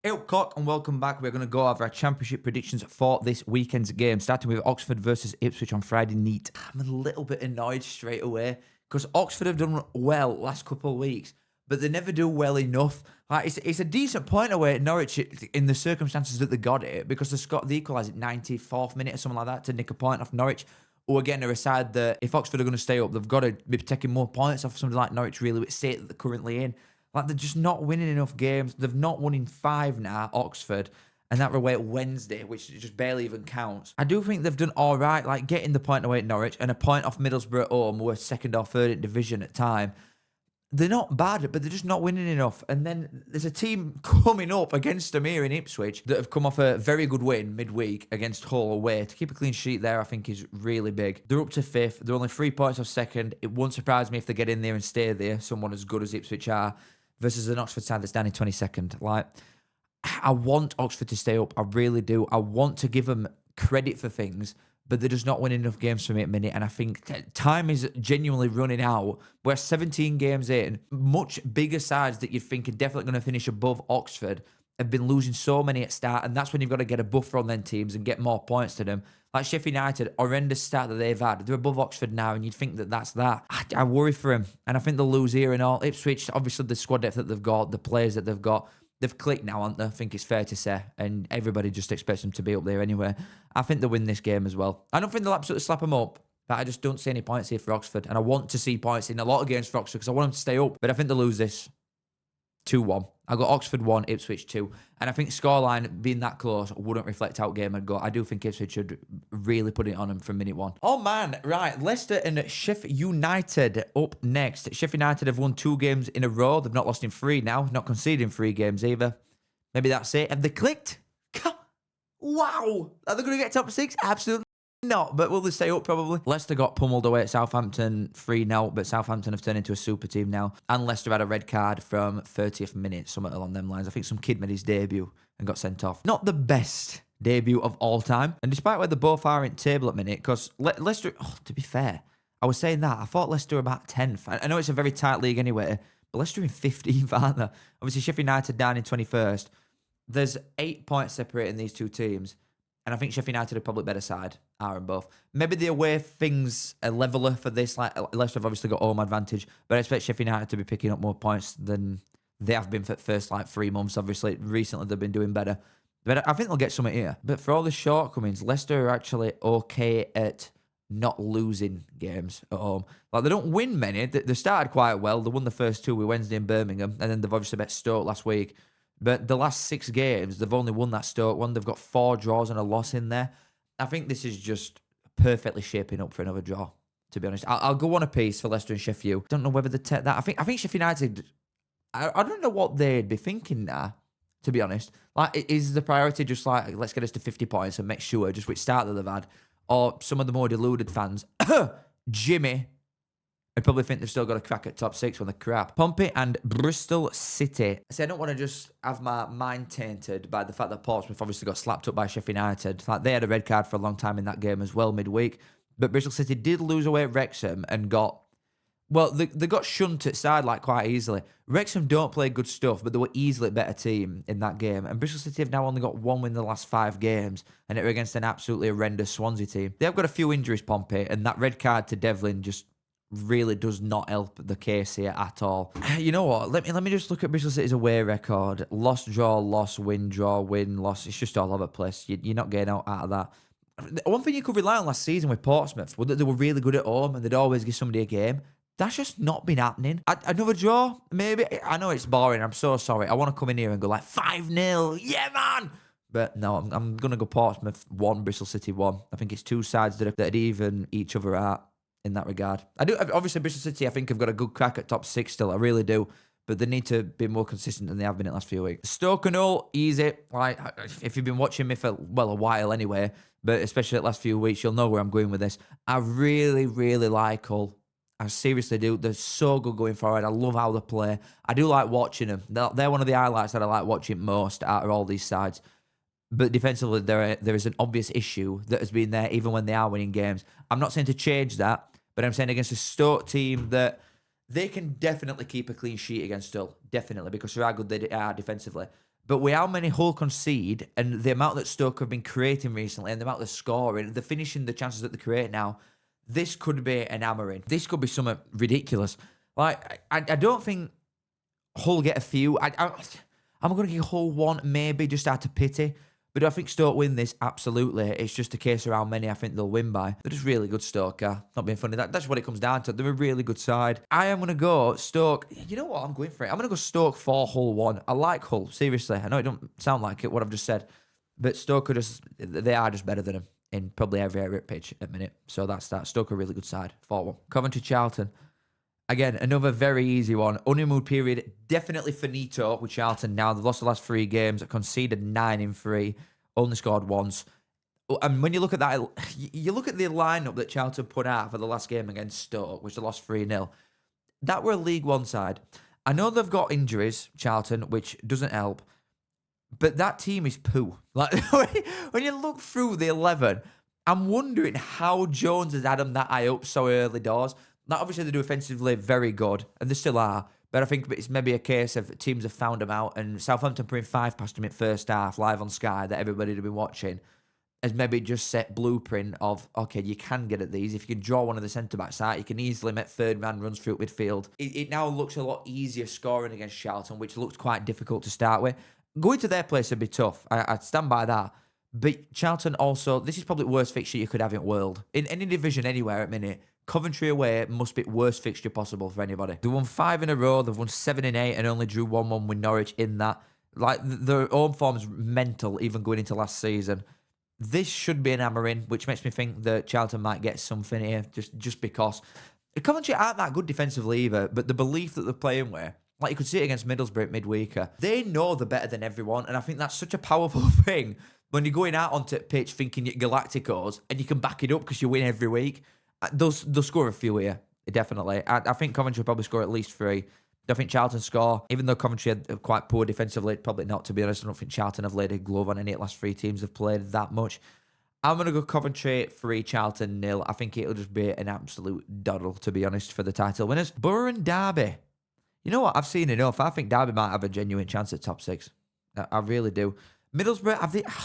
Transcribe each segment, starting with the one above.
Eyup Cock and welcome back. We're going to go over our championship predictions for this weekend's game, starting with Oxford versus Ipswich on Friday night. I'm a little bit annoyed straight away because Oxford have done well last couple of weeks, but they never do well enough. Like it's a decent point away at Norwich in the circumstances that they got it, because they equalised at 94th minute or something like that to nick a point off Norwich. Who again are a side that if Oxford are going to stay up, they've got to be taking more points off somebody like Norwich, really, with the state that they're currently in. Like, they're just not winning enough games. They've not won in 5 now, Oxford. And that were away at Wednesday, which just barely even counts. I do think they've done all right, like getting the point away at Norwich and a point off Middlesbrough at home, who were second or third in division at time. They're not bad, but they're just not winning enough. And then there's a team coming up against them here in Ipswich that have come off a very good win midweek against Hull away. To keep a clean sheet there, I think, is really big. They're up to 5th. They're only 3 points off second. It won't surprise me if they get in there and stay there, someone as good as Ipswich are, versus an Oxford side that's down in 22nd. Like, I want Oxford to stay up. I really do. I want to give them credit for things, but they're just not winning enough games for me at the minute. And I think time is genuinely running out. We're 17 games in. Much bigger sides that you'd think are definitely going to finish above Oxford have been losing so many at start. And that's when you've got to get a buffer on them teams and get more points to them. Like Sheff United, horrendous start that they've had. They're above Oxford now, and you'd think that that's that. I worry for him, and I think they'll lose here and all. Ipswich, obviously, the squad depth that they've got, the players that they've got, they've clicked now, aren't they? I think it's fair to say, and everybody just expects them to be up there anyway. I think they'll win this game as well. I don't think they'll absolutely slap them up, but I just don't see any points here for Oxford, and I want to see points in a lot of games for Oxford because I want them to stay up, but I think they'll lose this 2-1. I got Oxford 1, Ipswich 2. And I think scoreline being that close wouldn't reflect how game I'd go. I do think Ipswich should really put it on them from minute 1. Oh, man. Right. Leicester and Sheff United up next. Sheff United have won 2 games in a row. They've not lost in 3 now. Not conceding 3 games either. Maybe that's it. Have they clicked? Wow. Are they going to get top 6? Absolutely not, but will they stay up probably? Leicester got pummeled away at Southampton 3-0, but Southampton have turned into a super team now. And Leicester had a red card from 30th minute, something along them lines. I think some kid made his debut and got sent off. Not the best debut of all time. And despite where they both are in table at minute, because Leicester, to be fair, I was saying that. I thought Leicester were about 10th. I know it's a very tight league anyway, but Leicester in 15th, aren't they? Obviously, Sheff United down in 21st. There's 8 points separating these two teams. And I think Sheff United are probably better side, are in both. Maybe the away things are leveler for this. Like Leicester have obviously got home advantage, but I expect Sheff United to be picking up more points than they have been for the first 3 months. Obviously, recently they've been doing better. But I think they'll get something here. But for all the shortcomings, Leicester are actually okay at not losing games at home. Like, they don't win many. They started quite well. They won the first 2 with Wednesday and Birmingham, and then they've obviously bet Stoke last week. But the last 6 games, they've only won that Stoke one. They've got 4 draws and a loss in there. I think this is just perfectly shaping up for another draw, to be honest. I'll go one apiece for Leicester and Sheff U. Don't know whether they take that. I think Sheff United, I don't know what they'd be thinking now, to be honest. Like, is the priority just like, let's get us to 50 points and make sure, just which start that they've had? Or some of the more deluded fans, Jimmy, I probably think they've still got a crack at top 6 when they're crap. Pompey and Bristol City. I don't want to just have my mind tainted by the fact that Portsmouth obviously got slapped up by Sheff United. Like, they had a red card for a long time in that game as well, midweek. But Bristol City did lose away at Wrexham and got... Well, they got shunned at side quite easily. Wrexham don't play good stuff, but they were easily a better team in that game. And Bristol City have now only got 1 win in the last 5 games, and it were against an absolutely horrendous Swansea team. They have got a few injuries, Pompey, and that red card to Devlin just really does not help the case here at all. You know what? Let me just look at Bristol City's away record. Loss, draw, loss, win, draw, win, loss. It's just all over the place. You're not getting out of that. One thing you could rely on last season with Portsmouth was that they were really good at home and they'd always give somebody a game. That's just not been happening. Another draw, maybe. I know it's boring. I'm so sorry. I want to come in here and go like 5-0. Yeah, man. But no, I'm going to go Portsmouth 1, Bristol City 1. I think it's 2 sides that even each other out in that regard. I do. Obviously, Bristol City, I think, have got a good crack at top 6 still. I really do. But they need to be more consistent than they have been in the last few weeks. Stoke and Hull, easy. Like, if you've been watching me for, well, a while anyway, but especially the last few weeks, you'll know where I'm going with this. I really, really like Hull. I seriously do. They're so good going forward. I love how they play. I do like watching them. They're one of the highlights that I like watching most out of all these sides. But defensively, there is an obvious issue that has been there even when they are winning games. I'm not saying to change that, but I'm saying against a Stoke team that they can definitely keep a clean sheet against Hull. Definitely, because they are good they are defensively. But with how many Hull concede and the amount that Stoke have been creating recently and the amount they're scoring, the finishing, the chances that they create now, this could be an hammering. This could be something ridiculous. Like, I don't think Hull get a few. I'm going to give Hull one, maybe, just out of pity. But do I think Stoke win this? Absolutely. It's just a case of how many I think they'll win by. They're just really good, Stoke. Not being funny. That's what it comes down to. They're a really good side. I am going to go Stoke. You know what? I'm going for it. I'm going to go Stoke 4, Hull 1. I like Hull. Seriously. I know it don't sound like it, what I've just said. But Stoke they are just better than them in probably every area pitch at the minute. So that's that. Stoke are a really good side. 4-1. Coventry, Charlton. Again, another very easy one. Honeymoon period, definitely finito with Charlton now. They've lost the last 3 games, conceded 9 in 3, only scored once. And when you look at that, you look at the lineup that Charlton put out for the last game against Stoke, which they lost 3-0. That were a League One side. I know they've got injuries, Charlton, which doesn't help. But that team is poo. Like, when you look through the 11, I'm wondering how Jones has had them that high up so early doors. Now, obviously, they do offensively very good, and they still are. But I think it's maybe a case of teams have found them out, and Southampton putting 5 past them in first half, live on Sky, that everybody had been watching, has maybe just set blueprint of, okay, you can get at these. If you can draw one of the centre-backs out, you can easily make third man runs through midfield. It now looks a lot easier scoring against Charlton, which looked quite difficult to start with. Going to their place would be tough. I'd stand by that. But Charlton also, this is probably the worst fixture you could have in the world. In any division anywhere at minute, Coventry away must be the worst fixture possible for anybody. They won 5 in a row, they've won 7 in 8 and only drew 1-1 with Norwich in that. Like, their home form's mental, even going into last season. This should be an hammering, which makes me think that Charlton might get something here, just because. Coventry aren't that good defensively either, but the belief that they're playing with, like you could see it against Middlesbrough at midweeker, they know they're better than everyone, and I think that's such a powerful thing when you're going out onto the pitch thinking you're Galacticos, and you can back it up because you win every week. They'll score a few here, definitely. I think Coventry will probably score at least 3. I think Charlton score, even though Coventry had quite poor defensively, probably not, to be honest. I don't think Charlton have laid a glove on any of the last 3 teams have played that much. I'm going to go Coventry 3, Charlton 0. I think it'll just be an absolute doddle, to be honest, for the title winners. Borough and Derby. You know what? I've seen enough. I think Derby might have a genuine chance at top 6. I really do. Middlesbrough,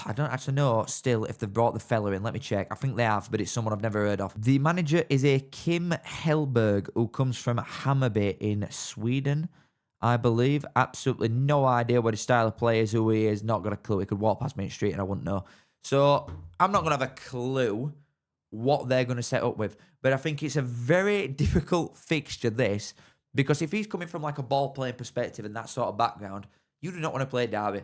I don't actually know still if they've brought the fella in. Let me check. I think they have, but it's someone I've never heard of. The manager is a Kim Hellberg, who comes from Hammarby in Sweden, I believe. Absolutely no idea what his style of play is, who he is. Not got a clue. He could walk past me in the street and I wouldn't know. So I'm not going to have a clue what they're going to set up with. But I think it's a very difficult fixture, this, because if he's coming from like a ball-playing perspective and that sort of background, you do not want to play Derby.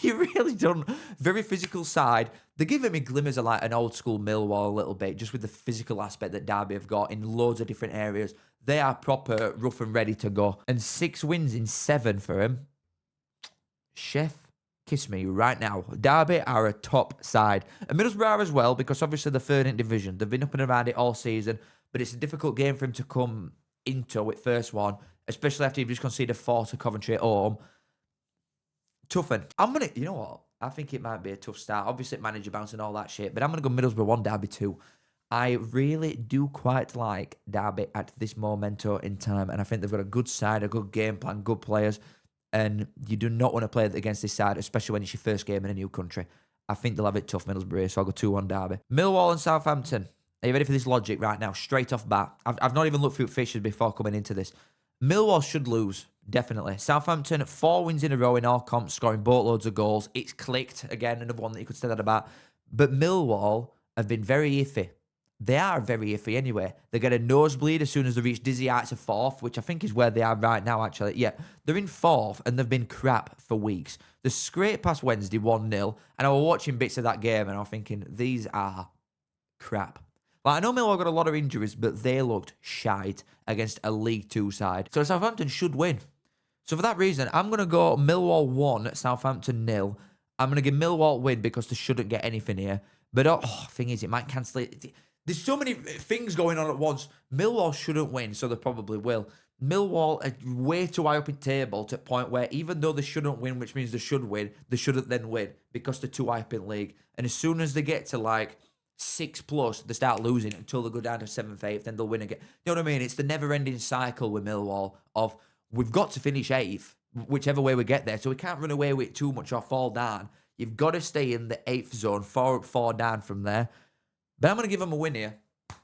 You really don't. Very physical side. They're giving me glimmers of like an old school Millwall a little bit, just with the physical aspect that Derby have got in loads of different areas. They are proper rough and ready to go. And 6 wins in 7 for him. Sheff, kiss me right now. Derby are a top side. And Middlesbrough are as well, because obviously they're third in division. They've been up and around it all season, but it's a difficult game for him to come into with first one, especially after you've just conceded 4 to Coventry at home. Tough one. You know what? I think it might be a tough start. Obviously, manager bounce and all that shit, but I'm going to go Middlesbrough 1, Derby 2. I really do quite like Derby at this momento in time, and I think they've got a good side, a good game plan, good players, and you do not want to play against this side, especially when it's your first game in a new country. I think they'll have it tough, Middlesbrough, so I'll go 2-1 Derby. Millwall and Southampton. Are you ready for this logic right now? Straight off bat. I've not even looked through fixtures before coming into this. Millwall should lose, definitely. Southampton, 4 wins in a row in all comps, scoring boatloads of goals. It's clicked. Again, another one that you could say that about. But Millwall have been very iffy. They are very iffy anyway. They get a nosebleed as soon as they reach dizzy heights of 4th, which I think is where they are right now, actually. Yeah, they're in 4th, and they've been crap for weeks. They scraped past Wednesday 1-0, and I was watching bits of that game, and I was thinking, these are crap. Like, I know Millwall got a lot of injuries, but they looked shite against a League 2 side. So Southampton should win. So for that reason, I'm going to go Millwall 1, Southampton 0. I'm going to give Millwall win because they shouldn't get anything here. But, thing is, it might cancel it. There's so many things going on at once. Millwall shouldn't win, so they probably will. Millwall are way too high up in table to a point where even though they shouldn't win, which means they should win, they shouldn't then win because they're too high up in league. And as soon as they get to like 6+, they start losing until they go down to 7th, 8th, then they'll win again. You know what I mean? It's the never-ending cycle with Millwall of we've got to finish 8th whichever way we get there. So we can't run away with it too much or fall down. You've got to stay in the 8th zone, 4 up, 4 down from there. But I'm going to give them a win here.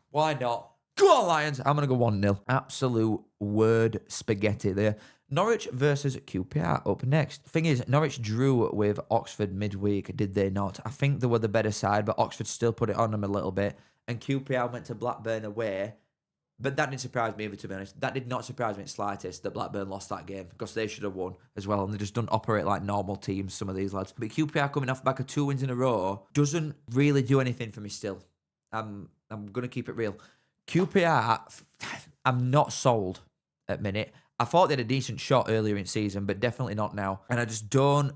Why not? Go on, Lions. I'm going to go 1-0. Absolute word spaghetti there. Norwich versus QPR up next. Thing is, Norwich drew with Oxford midweek, did they not? I think they were the better side, but Oxford still put it on them a little bit. And QPR went to Blackburn away. But that didn't surprise me either, to be honest. That did not surprise me in the slightest that Blackburn lost that game because they should have won as well. And they just don't operate like normal teams, some of these lads. But QPR coming off the back of 2 wins in a row doesn't really do anything for me still. I'm going to keep it real. QPR, I'm not sold at minute. I thought they had a decent shot earlier in season, but definitely not now. And I just don't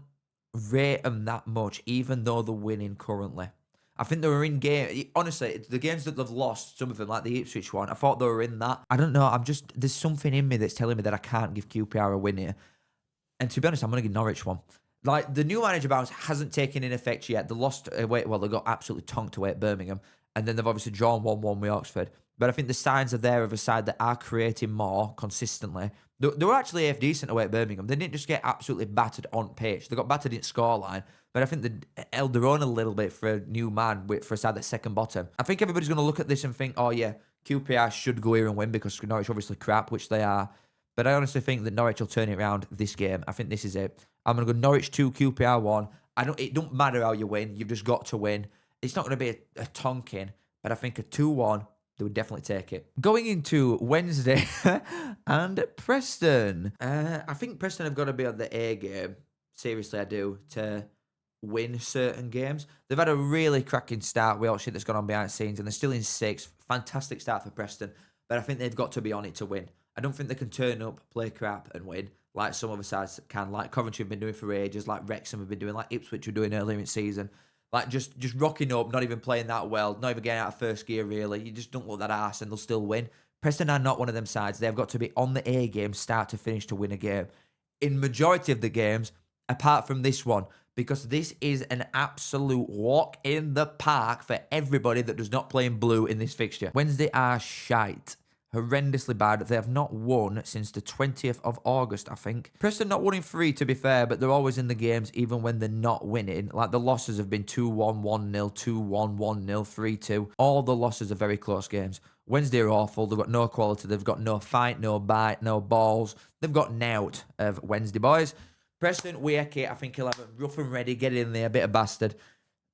rate them that much, even though they're winning currently. I think they were in game. Honestly, the games that they've lost, some of them, like the Ipswich one, I thought they were in that. I don't know. There's something in me that's telling me that I can't give QPR a win here. And to be honest, I'm going to give Norwich one. Like, the new manager bounce hasn't taken in effect yet. They lost away. Well, they got absolutely tonked away at Birmingham. And then they've obviously drawn 1-1 with Oxford. But I think the signs are there of a side that are creating more consistently. They were actually half decent away at Birmingham. They didn't just get absolutely battered on pitch. They got battered in scoreline. But I think they held their own a little bit for a new man, for a side that's second bottom. I think everybody's going to look at this and think, oh yeah, QPR should go here and win because Norwich obviously crap, which they are. But I honestly think that Norwich will turn it around this game. I think this is it. I'm going to go Norwich 2, QPR 1. It don't matter how you win. You've just got to win. It's not going to be a tonking, but I think a 2-1, they would definitely take it. Going into Wednesday and Preston. I think Preston have got to be on the A game. Seriously, I do, to win certain games. They've had a really cracking start with all shit that's gone on behind the scenes, and they're still in 6th. Fantastic start for Preston, but I think they've got to be on it to win. I don't think they can turn up, play crap, and win like some other sides can, like Coventry have been doing for ages, like Wrexham have been doing, like Ipswich were doing earlier in the season. Like, just rocking up, not even playing that well, not even getting out of first gear, really. You just don't look that arse, and they'll still win. Preston are not one of them sides. They've got to be on the A game, start to finish, to win a game. In majority of the games, apart from this one, because this is an absolute walk in the park for everybody that does not play in blue in this fixture. Wednesday are shite. Horrendously bad. They have not won since the 20th of August, I think. Preston not won in 3, to be fair, but they're always in the games even when they're not winning. Like, the losses have been 2-1, 1-0, 2-1, 1-0, 3-2. All the losses are very close games. Wednesday are awful. They've got no quality. They've got no fight, no bite, no balls. They've got nout of Wednesday boys. Preston, Wieke, I think he'll have a rough and ready, get in there, a bit of bastard,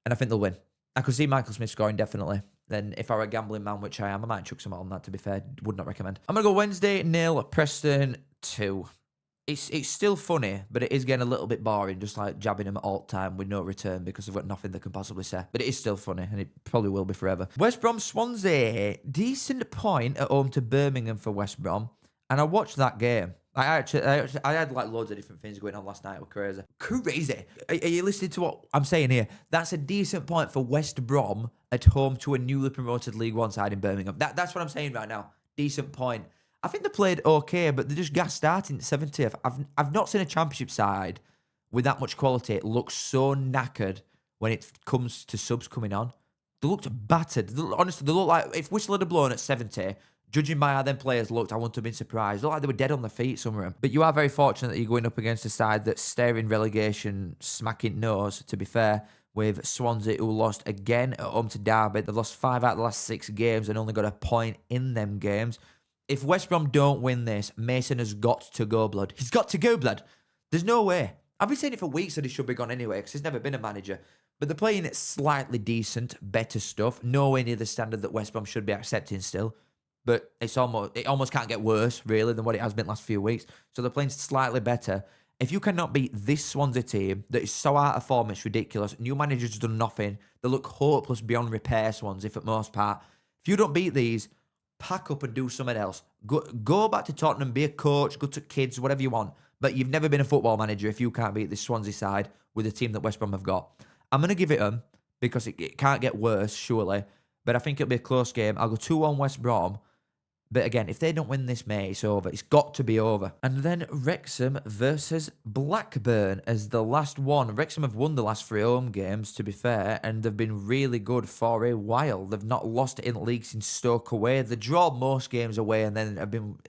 and I think they'll win. I could see Michael Smith scoring, definitely. Then if I were a gambling man, which I am, I might chuck some on that, to be fair. Would not recommend. I'm going to go Wednesday, 0, Preston 2. It's still funny, but it is getting a little bit boring, just like jabbing them all the time with no return because they've got nothing they can possibly say. But it is still funny, and it probably will be forever. West Brom, Swansea. Decent point at home to Birmingham for West Brom. And I watched that game. I had like loads of different things going on last night. It was crazy. Crazy. Are you listening to what I'm saying here? That's a decent point for West Brom at home to a newly promoted League One side in Birmingham. That's what I'm saying right now. Decent point. I think they played okay, but they just gas starting 70th. I've not seen a Championship side with that much quality look so knackered when it comes to subs coming on. They looked battered. Honestly, they look like if whistle had blown at 70. Judging by how them players looked, I wouldn't have been surprised. They looked like they were dead on their feet, some of them. But you are very fortunate that you're going up against a side that's staring relegation, smacking nose, to be fair, with Swansea, who lost again at home to Derby. They've lost 5 out of the last 6 games and only got a point in them games. If West Brom don't win this, Mason has got to go, blood. He's got to go, blood. There's no way. I've been saying it for weeks that he should be gone anyway, because he's never been a manager. But they're playing slightly decent, better stuff. Nowhere near the standard that West Brom should be accepting still. But it almost can't get worse, really, than what it has been last few weeks. So they're playing slightly better. If you cannot beat this Swansea team that is so out of form, it's ridiculous. New manager's done nothing. They look hopeless beyond repair, Swansea, for the most part. If you don't beat these, pack up and do something else. Go back to Tottenham, be a coach, go to kids, whatever you want. But you've never been a football manager if you can't beat this Swansea side with the team that West Brom have got. I'm going to give it them because it can't get worse, surely. But I think it'll be a close game. I'll go 2-1 West Brom. But again, if they don't win this, mate, it's over. It's got to be over. And then Wrexham versus Blackburn as the last one. Wrexham have won the last 3 home games, to be fair, and they've been really good for a while. They've not lost in the league since Stoke away. They draw most games away and then have been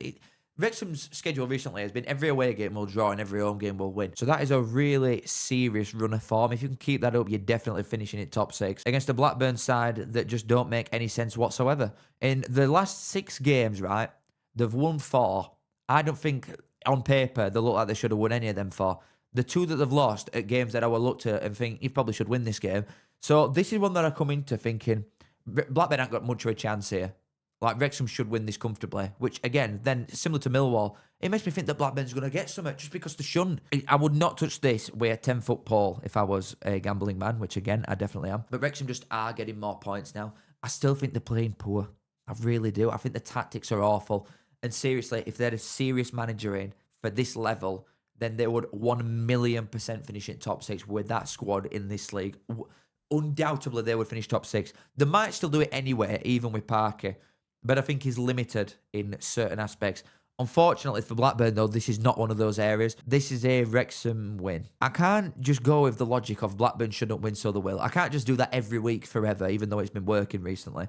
Wrexham's schedule recently has been every away game will draw and every home game will win. So that is a really serious run of form. If you can keep that up, you're definitely finishing in top 6. Against a Blackburn side that just don't make any sense whatsoever. In the last 6 games, right, they've won 4. I don't think on paper they look like they should have won any of them 4. The 2 that they've lost at games that I will look to and think you probably should win this game. So this is one that I come into thinking Blackburn ain't got much of a chance here. Like, Wrexham should win this comfortably, which, again, then, similar to Millwall, it makes me think that Blackburn's going to get something just because they shouldn't. I would not touch this with a 10-foot pole if I was a gambling man, which, again, I definitely am. But Wrexham just are getting more points now. I still think they're playing poor. I really do. I think the tactics are awful. And seriously, if they had a serious manager in for this level, then they would 1,000,000% finish in top 6 with that squad in this league. Undoubtedly, they would finish top 6. They might still do it anyway, even with Parker. But I think he's limited in certain aspects. Unfortunately for Blackburn, though, this is not one of those areas. This is a Wrexham win. I can't just go with the logic of Blackburn shouldn't win, so they will. I can't just do that every week forever, even though it's been working recently.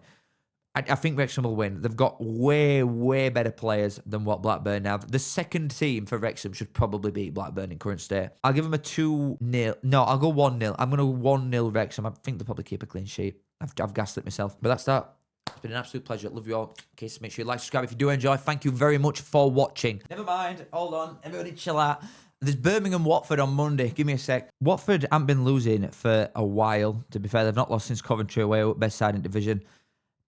I think Wrexham will win. They've got way, way better players than what Blackburn have. The second team for Wrexham should probably beat Blackburn in current state. I'll give them a 2-0. No, I'll go 1-0. I'm going to 1-0 Wrexham. I think they'll probably keep a clean sheet. I've gassed it myself. But that's that. It's been an absolute pleasure. Love you all. Okay, so make sure you like, subscribe if you do enjoy. Thank you very much for watching. Never mind. Hold on. Everybody chill out. There's Birmingham-Watford on Monday. Give me a sec. Watford haven't been losing for a while. To be fair, they've not lost since Coventry away, best side in division.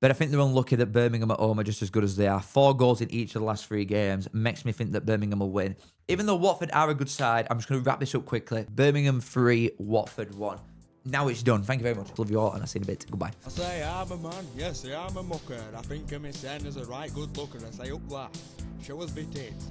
But I think they're unlucky that Birmingham at home are just as good as they are. 4 goals in each of the last 3 games makes me think that Birmingham will win. Even though Watford are a good side, I'm just going to wrap this up quickly. Birmingham 3, Watford 1. Now it's done. Thank you very much. Love you all, and I'll see you in a bit. Goodbye. I say I'm a man, yes, I'm a mucker. I think of me saying as a right good looker. I say up that. Show us bit it.